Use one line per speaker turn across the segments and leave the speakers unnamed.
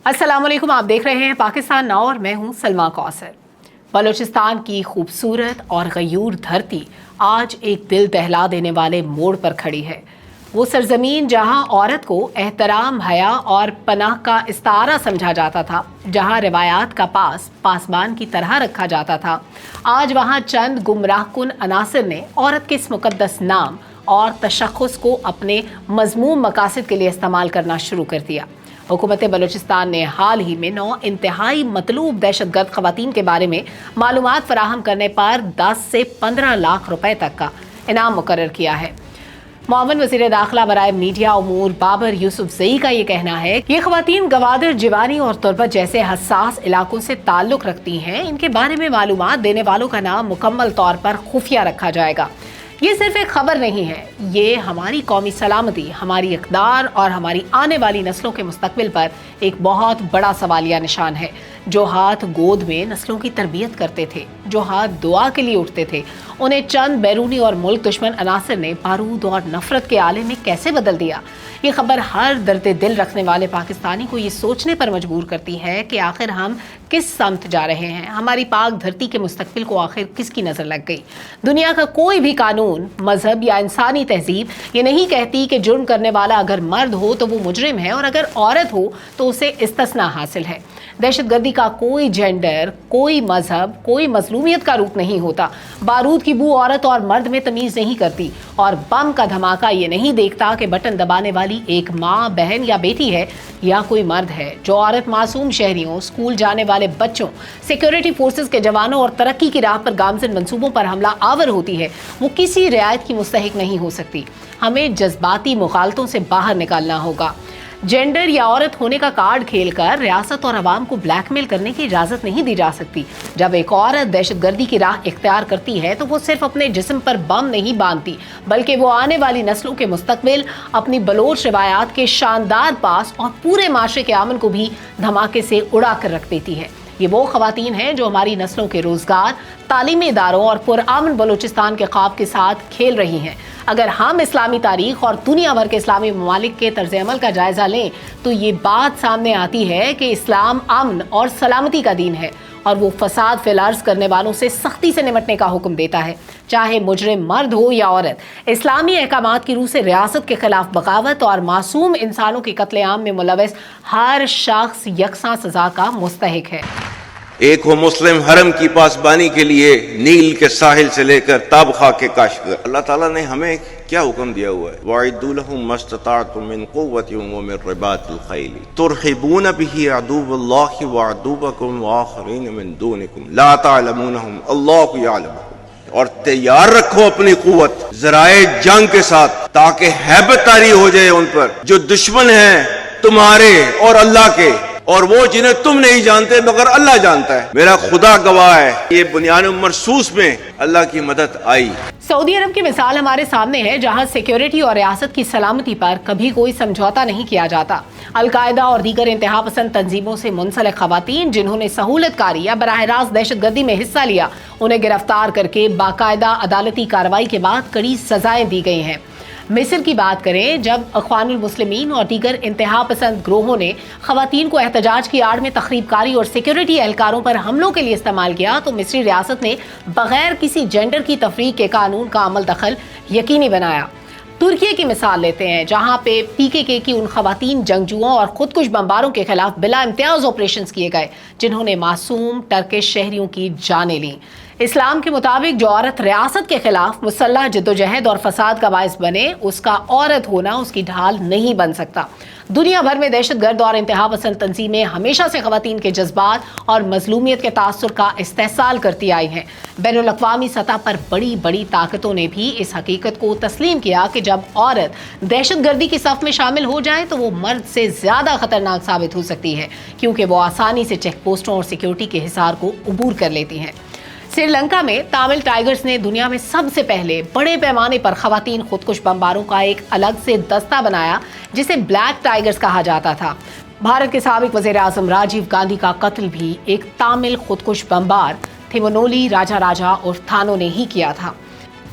अस्सलाम वालेकुम, आप देख रहे हैं पाकिस्तान नाउ और मैं हूं सलमा कौसर। बलूचिस्तान की खूबसूरत और गयूर धरती आज एक दिल दहला देने वाले मोड़ पर खड़ी है। वो सरजमीन जहां औरत को एहतराम, हया और पनाह का इस्तारा समझा जाता था, जहां रिवायात का पासबान की तरह रखा जाता था, आज वहां चंद गुमराहकुन अनासिर ने औरत के इस मुकद्दस नाम और तशख़्ख़ुस को अपने मज़मूम मकासद के लिए इस्तेमाल करना शुरू कर दिया। हुकूमत बलूचिस्तान ने हाल ही में 9 इंतहाई मतलूब दहशतगर्द ख़वातीन के बारे में मालूमात फराहम करने पर 10 से 15 लाख रुपए तक का इनाम मुकर्रर किया है। मुआविन वज़ीर दाखिला बराए मीडिया उमूर बाबर यूसुफजई का ये कहना है कि ये ख़वातीन गवादर, जिवानी और तुर्बत जैसे हसास इलाकों से ताल्लुक़ रखती हैं। इनके बारे में मालूमात देने वालों का नाम मुकम्मल तौर पर खुफिया रखा जाएगा। ये सिर्फ एक खबर नहीं है, ये हमारी कौमी सलामती, हमारी इक़दार और हमारी आने वाली नस्लों के मुस्तक़बिल पर एक बहुत बड़ा सवालिया निशान है। जो हाथ गोद में नस्लों की तरबियत करते थे, जो हाथ दुआ के लिए उठते थे, उन्हें चंद बैरूनी और मुल्क दुश्मन अनासर ने बारूद और नफरत के आले में कैसे बदल दिया। ये खबर हर दर्द दिल रखने वाले पाकिस्तानी को ये सोचने पर मजबूर करती है कि आखिर हम किस समत जा रहे हैं। हमारी पाक धरती के मुस्तकबिल को आखिर किसकी नज़र लग गई। दुनिया का कोई भी कानून, मजहब या इंसानी तहजीब ये नहीं कहती कि जुर्म करने वाला अगर मर्द हो तो वो मुजरिम है और अगर औरत हो तो उसे इस्तिस्ना हासिल है। दहशतगर्दी का कोई जेंडर, कोई मजहब, कोई मजलूमियत का रूप नहीं होता। बारूद की बू औरत और मर्द में तमीज़ नहीं करती और बम का धमाका ये नहीं देखता कि बटन दबाने वाली एक माँ, बहन या बेटी है या कोई मर्द है। जो औरत मासूम शहरियों, स्कूल जाने वाले बच्चों, सिक्योरिटी फोर्सेस के जवानों और तरक्की की राह पर गामजन मंसूबों पर हमला आवर होती है, वो किसी रियायत की मुस्तहिक नहीं हो सकती। हमें जज्बाती मुखालतों से बाहर निकालना होगा। जेंडर या औरत होने का कार्ड खेलकर रियासत और अवाम को ब्लैकमेल करने की इजाज़त नहीं दी जा सकती। जब एक औरत दहशतगर्दी की राह इख्तियार करती है तो वो सिर्फ अपने जिस्म पर बम नहीं बांधती, बल्कि वो आने वाली नस्लों के मुस्तकबिल, अपनी बलोच रिवायात के शानदार पास और पूरे माशरे के अमन को भी धमाके से उड़ा कर रख देती है। ये वो ख़वातीन हैं जो हमारी नस्लों के रोज़गार, तालीमी इदारों और पुरअमन बलूचिस्तान के ख्वाब के साथ खेल रही हैं। अगर हम इस्लामी तारीख और दुनिया भर के इस्लामी ममालिक के तर्ज अमल का जायज़ा लें तो ये बात सामने आती है कि इस्लाम अमन और सलामती का दीन है और वो फसाद फिलार्ज करने वालों से सख्ती से निपटने का हुक्म देता है, चाहे मुजरिम मर्द हो या औरत। इस्लामी अहकामात की रूह से रियासत के खिलाफ बगावत और मासूम इंसानों के कत्लेआम में मुलविस हर शख्स यकसां सजा का मुस्तहिक है।
एक हो मुस्लिम हरम की पासबानी के लिए नील के साहिल से लेकर ताबखा के काश्गर। अल्लाह ताला ने हमें क्या हुक्म दिया हुआ है, वअइदू लहुम मस्तताअतुम मिन कुव्वतिन व मिन रिबातिल खैल तुरहिबून बिही अदुव्वल्लाहि व अदुव्वकुम व आखरीन मिन दूनिकुम ला तअलमूनहुम अल्लाहु यअलमुहुम। और तैयार रखो अपनी कुव्वत ज़राए जंग के साथ, ताकि हैबत तारी हो जाए उन पर जो दुश्मन हैं तुम्हारे और अल्लाह के, और वो जिन्हें तुम नहीं जानते मगर अल्लाह जानता है। मेरा खुदा गवाह है, ये बुनियाद मरसूस में अल्लाह की मदद आई।
सऊदी अरब की मिसाल हमारे सामने है, जहां सिक्योरिटी और रियासत की सलामती पर कभी कोई समझौता नहीं किया जाता। अलकायदा और दीगर इंतहा पसंद तंजीमों से मुंसलिक खवातीन जिन्होंने सहूलतकारी या बराह रास्त दहशतगर्दी में हिस्सा लिया, उन्हें गिरफ्तार करके बाकायदा अदालती कार्रवाई के बाद कड़ी सजाएं दी गई हैं। मिस्र की बात करें, जब अख्वानुल मुस्लिमीन और दीगर इंतहा पसंद ग्रोहों ने खवातीन को एहतजाज की आड़ में तखरीबकारी और सिक्योरिटी एहलकारों पर हमलों के लिए इस्तेमाल किया तो मिस्री रियासत ने बगैर किसी जेंडर की तफरीक के कानून का अमल दखल यकीनी बनाया। तुर्की की मिसाल लेते हैं, जहां पे पीकेके की उन खवातीन जंगजुओं और खुदकुश बमबारों के खिलाफ बिला इम्तियाज ऑपरेशन किए गए जिन्होंने मासूम टर्किश शहरियों की जानें ली। इस्लाम के मुताबिक जो औरत रियासत के खिलाफ मुसल्लह जद्दोजहद और फसाद का बायस बने, उसका औरत होना उसकी ढाल नहीं बन सकता। दुनिया भर में दहशतगर्द और इंतहा पसंद तंजीमें हमेशा से खवातीन के जज्बात और मजलूमियत के तासुर का इस्तेहसाल करती आई हैं। बैनुल अक़वामी सतह पर बड़ी बड़ी ताकतों ने भी इस हकीकत को तस्लीम किया कि जब औरत दहशतगर्दी की सफ में शामिल हो जाए तो वो मर्द से ज़्यादा खतरनाक साबित हो सकती है, क्योंकि वो आसानी से चेक पोस्टों और सिक्योरिटी के हिसार को अबूर कर लेती हैं। श्रीलंका में तामिल टाइगर्स ने दुनिया में सबसे पहले बड़े पैमाने पर खवातीन खुदकुश बमबारों का एक अलग से दस्ता बनाया, जिसे ब्लैक टाइगर्स कहा जाता था। भारत के साबिक वज़ीर आज़म राजीव गांधी का कत्ल भी एक तामिल खुदकुश बमबार थिमोनोली राजा उर्फ थानो ने ही किया था।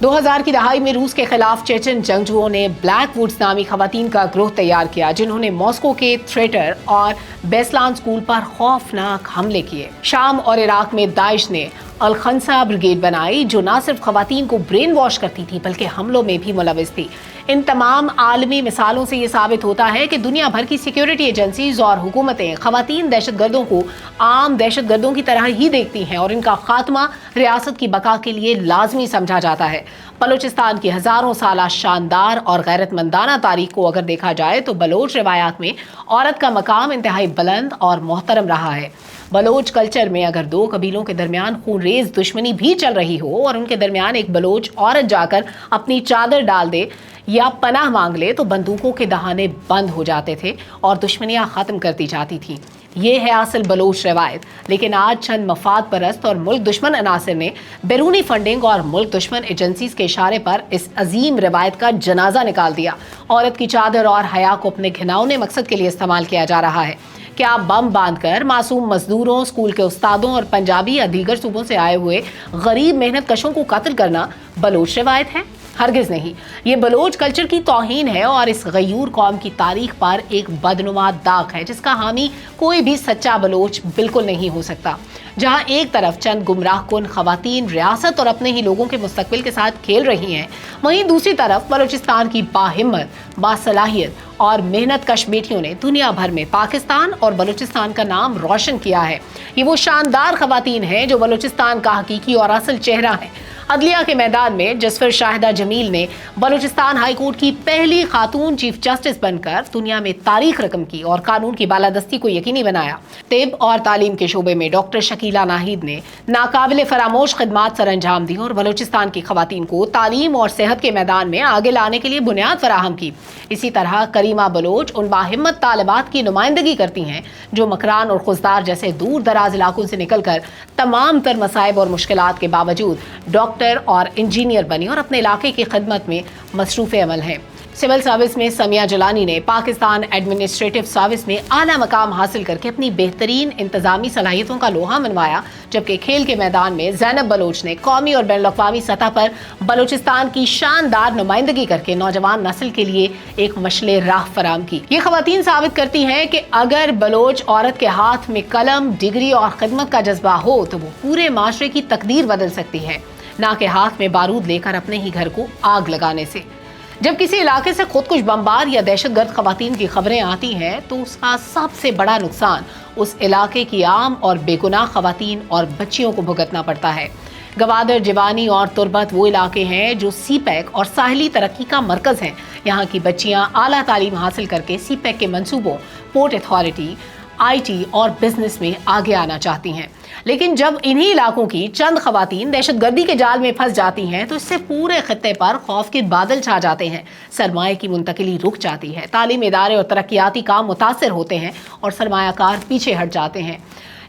2000 की दहाई में रूस के खिलाफ चेचन जंगजुओं ने ब्लैक वुड्स नामी खवातीन का ग्रोह तैयार किया, जिन्होंने मॉस्को के थ्रेटर और बेस्लान स्कूल पर खौफनाक हमले किए। शाम और इराक में दाइश ने अल-खंसा ब्रिगेड बनाई, जो न सिर्फ खवातीन को ब्रेन वॉश करती थी बल्कि हमलों में भी मुलविस थी। इन तमाम आलमी मिसालों से ये साबित होता है कि दुनिया भर की सिक्योरिटी एजेंसीज और हुकूमतें खवातीन दहशतगर्दों को आम दहशतगर्दों की तरह ही देखती हैं और इनका खात्मा रियासत की बका के लिए लाजमी समझा जाता है। बलूचिस्तान की हजारों साल शानदार और गैरतमंदाना तारीख को अगर देखा जाए तो बलोच रिवायात में औरत का मकाम इंतहाई बुलंद और मोहतरम रहा है। बलोच कल्चर में अगर दो कबीलों के दरमियान खूनरेज दुश्मनी भी चल रही हो और उनके दरमियान एक बलोच औरत जाकर अपनी चादर डाल दे या पनाह मांग ले तो बंदूकों के दहाने बंद हो जाते थे और दुश्मनियां खत्म करती जाती थी। ये है असल बलोच रवायत। लेकिन आज चंद मफाद परस्त और मुल्क दुश्मन अनासर ने बैरूनी फंडिंग और मुल्क दुश्मन एजेंसीज के इशारे पर इस अजीम रवायत का जनाजा निकाल दिया। औरत की चादर और हया को अपने घिनौने मकसद के लिए इस्तेमाल किया जा रहा है। क्या बम बांधकर मासूम मजदूरों, स्कूल के उस्तादों और पंजाबी या दीगर सूबों से आए हुए गरीब मेहनत कशों को कत्ल करना बलोच रवायत है? हरगिज नहीं। ये बलोच कल्चर की तौहीन है और इस गयूर कौम की तारीख पर एक बदनुमा दाग है जिसका हामी कोई भी सच्चा बलोच बिल्कुल नहीं हो सकता। जहां एक तरफ चंद गुमराह कुन खवातीन रियासत और अपने ही लोगों के मुस्तकबिल के साथ खेल रही हैं, वहीं दूसरी तरफ बलूचिस्तान की बाहिम्मत, बासलाहियत और मेहनत कश बेटियों ने दुनिया भर में पाकिस्तान और बलूचिस्तान का नाम रोशन किया है। ये वो शानदार खवातीन हैं जो बलूचिस्तान का हकीकी और असल चेहरा है। अदलिया के मैदान में जसफर शाहिदा जमील ने बलूचिस्तान हाई कोर्ट की पहली खातून चीफ जस्टिस बनकर दुनिया में तारीख रकम की और कानून की बालादस्ती को यकीनी बनाया। तिब और तालीम के शोबे में डॉक्टर शकीला नाहिद ने नाकाबिले फरामोश खिदमात सर अंजाम दी और बलूचिस्तान की खवातीन को तालीम और सेहत के मैदान में आगे लाने के लिए बुनियाद फराहम की। इसी तरह करीमा बलोच उन बाहिम्मत तालिबात की नुमाइंदगी करती हैं जो मकरान और खुजदार जैसे दूर दराज इलाकों से निकलकर तमाम तर मसाइब और मुश्किलात के बावजूद डॉक्टर और इंजीनियर बनी और अपने इलाके की खिदमत में मसरूफ अमल हैं। सिविल सर्विस में समिया जलानी ने पाकिस्तान एडमिनिस्ट्रेटिव सर्विस में आला मकाम हासिल करके अपनी बेहतरीन इंतजामी सलाहियतों का लोहा मनवाया, जबकि खेल के मैदान में ज़ैनब बलोच ने कौमी और बैनुल अक़वामी सतह पर बलूचिस्तान की शानदार नुमाइंदगी करके नौजवान नस्ल के लिए एक मशले राह फराम की। ये खवातीन साबित करती हैं कि अगर बलोच औरत के हाथ में कलम, डिग्री और खिदमत का जज्बा हो तो वो पूरे माशरे की तकदीर बदल सकती है, ना कि हाथ में बारूद लेकर अपने ही घर को आग लगाने से। जब किसी इलाके से खुदकुश बमबार या दहशतगर्द खवातीन की खबरें आती हैं तो उसका सबसे बड़ा नुकसान उस इलाके की आम और बेगुनाह खवातीन और बच्चियों को भुगतना पड़ता है। गवादर, जिवानी और तुर्बत वो इलाके हैं जो सीपैक और साहिली तरक्की का मरकज हैं। यहाँ की बच्चियाँ आला तालीम हासिल करके सीपैक के मंसूबों, पोर्ट अथॉरिटी, IT और बिजनेस में आगे आना चाहती हैं। लेकिन जब इन्हीं इलाकों की चंद खवातीन दहशतगर्दी के जाल में फंस जाती हैं तो इससे पूरे खित्ते पर खौफ के बादल छा जाते हैं। सरमाए की मुंतकिली रुक जाती है, तालीमी इदारे और तरक्याती काम मुतासर होते हैं और सरमायाकार पीछे हट जाते हैं।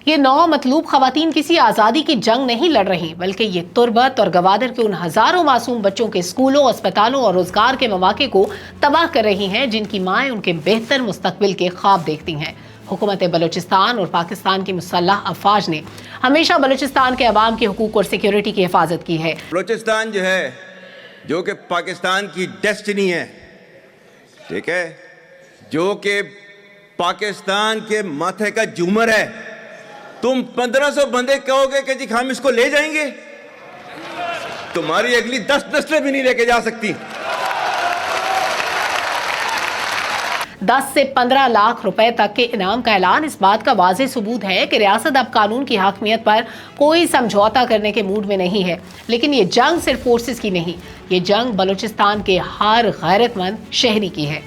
ये नौ मतलूब खवातीन किसी आज़ादी की जंग नहीं लड़ रही, बल्कि ये तुर्बत और गवादर के उन हज़ारों मासूम बच्चों के स्कूलों, अस्पतालों और रोजगार के मौके को तबाह कर रही हैं, जिनकी माएँ उनके बेहतर मुस्तकबिल के ख्वाब देखती हैं। हुकूमत बलूचिस्तान और पाकिस्तान की मुसल्लह अफवाज ने हमेशा बलूचिस्तान के अवाम के हुकूक और सिक्योरिटी की हिफाजत की है।
बलूचिस्तान जो है, जो कि पाकिस्तान की डेस्टिनी है, ठीक है, जो कि पाकिस्तान के माथे का झूमर है। तुम 1500 बंदे कहोगे कि जी हम इसको ले जाएंगे, तुम्हारी अगली 10 नस्लें भी नहीं लेके जा सकती।
10 से 15 लाख रुपए तक के इनाम का ऐलान इस बात का वाज़ेह सबूत है कि रियासत अब कानून की हाकमियत पर कोई समझौता करने के मूड में नहीं है। लेकिन ये जंग सिर्फ फोर्सेस की नहीं, ये जंग बलूचिस्तान के हर गैरतमंद शहरी की है।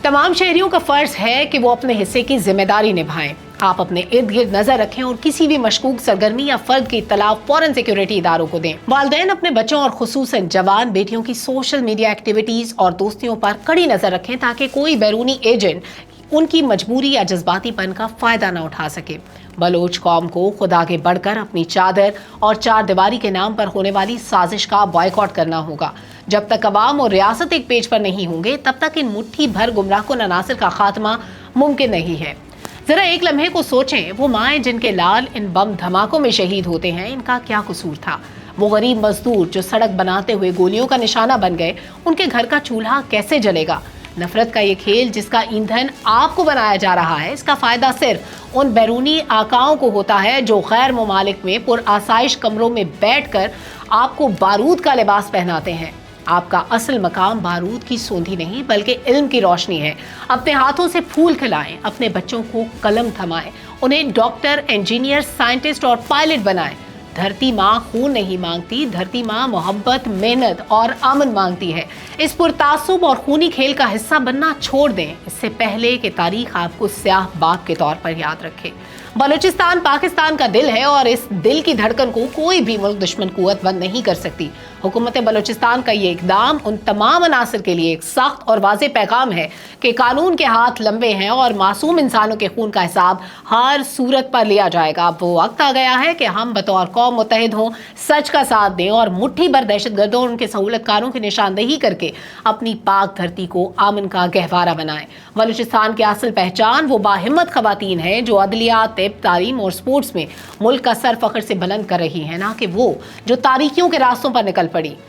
तमाम शहरियों का फर्ज है कि वो अपने हिस्से की जिम्मेदारी निभाएं। आप अपने इर्द गिर्द नजर रखें और किसी भी मशकूक सरगर्मी या फर्द की इत्तला फौरन सिक्योरिटी इदारों को दें। वालिदैन अपने बच्चों और खुसूसन जवान बेटियों की सोशल मीडिया एक्टिविटीज और दोस्तियों पर कड़ी नजर रखें ताकि कोई बैरूनी एजेंट उनकी मजबूरी या जज्बातीपन का फायदा न उठा सके। बलोच कौम को खुद आगे बढ़कर अपनी चादर और चार दीवारी के नाम पर होने वाली साजिश का बॉयकॉट करना होगा। जब तक अवाम और रियासत एक पेज पर नहीं होंगे तब तक इन मुट्ठी भर गुमराहकुन अनासिर का खात्मा मुमकिन नहीं है। जरा एक लम्हे को सोचें, वो माएँ जिनके लाल इन बम धमाकों में शहीद होते हैं, इनका क्या कसूर था? वो गरीब मजदूर जो सड़क बनाते हुए गोलियों का निशाना बन गए, उनके घर का चूल्हा कैसे जलेगा? नफरत का ये खेल जिसका ईंधन आपको बनाया जा रहा है, इसका फायदा सिर्फ उन बैरूनी आकाओं को होता है जो गैर मुमालिक में पुरआसाइश कमरों में बैठकर आपको बारूद का लिबास पहनाते हैं। आपका असल मकाम बारूद की सोंधी नहीं बल्कि इल्म की रोशनी है। अपने हाथों से फूल खिलाएं, अपने बच्चों को कलम थमाएं, उन्हें डॉक्टर, इंजीनियर, साइंटिस्ट और पायलट बनाएं। धरती माँ खून नहीं मांगती, धरती माँ मोहब्बत, मेहनत और अमन मांगती है। इस पुरतासुब और खूनी खेल का हिस्सा बनना छोड़ दें, इससे पहले कि तारीख आपको स्याह बाग के तौर पर याद रखे। बलूचिस्तान पाकिस्तान का दिल है और इस दिल की धड़कन को कोई भी मुल्क दुश्मन कुव्वत बंद नहीं कर सकती। हुकूमत बलूचिस्तान का ये इकदाम उन तमाम अनासर के लिए एक सख्त और वाज़ेह पैगाम है कि कानून के हाथ लंबे हैं और मासूम इंसानों के खून का हिसाब हर सूरत पर लिया जाएगा। अब वो वक्त आ गया है कि हम बतौर कौम मुत्तहिद हों, सच का साथ दें और मुट्ठी भर दहशतगर्दों और उनके सहूलतकारों की निशानदेही करके अपनी पाक धरती को अमन का गहवारा बनाएं। बलूचिस्तान की असल पहचान वो बाहिम्मत खवातीन है जो अदलिया, तिब, तालीम और स्पोर्ट्स में मुल्क का सर फख्र से बुलंद कर रही है, ना कि वो जो तारीकियों के रास्तों पर निकल पड़ी।